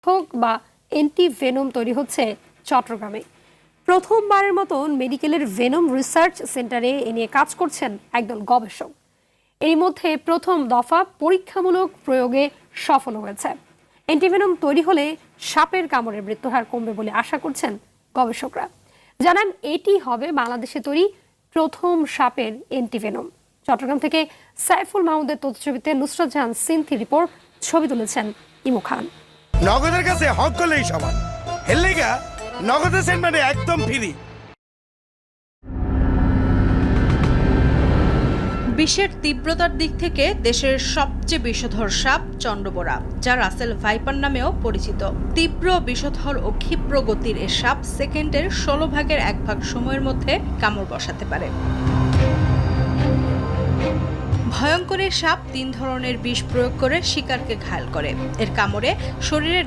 হোক বা অ্যান্টিভেনম তৈরি হচ্ছে চট্টগ্রামে। প্রথমবারের মতন মেডিকেলের ভেনম রিসার্চ সেন্টারে এ নিয়ে কাজ করছেন একদল গবেষক। এর মধ্যে প্রথম দফা পরীক্ষামূলক প্রয়োগে সফল হয়েছে। অ্যান্টিভেনম তৈরি হলে সাপের কামড়ের মৃত্যুহার কমবে বলে আশা করছেন গবেষকরা। জানান এটি হবে বাংলাদেশে তৈরি প্রথম সাপের অ্যান্টিভেনম। চট্টগ্রাম থেকে সাইফুল মাহমুদের তথ্যছবিতে নুসরাত জাহান সিনথি রিপোর্ট, ছবি তুলেছেন ইমু খান। নগদের কাছে হক করলেই সমান, হেললেগা নগদের সেন্টারে একদম ফ্রি। বিষের তীব্রতার দিক থেকে দেশের সবচেয়ে বিষধর সাপ চন্দ্রবোরা, যা রাসেল ভাইপার নামেও পরিচিত। তীব্র বিষধর ও ক্ষিপ্র গতির এ সাপ সেকেন্ডের ১৬ ভাগের ১ ভাগ সময়ের মধ্যে কামড় বসাতে পারে। ভয়ঙ্কর এই সাপ ৩ ধরনের বিষ প্রয়োগ করে শিকারকে ঘায়েল করে। এর কামড়ে শরীরের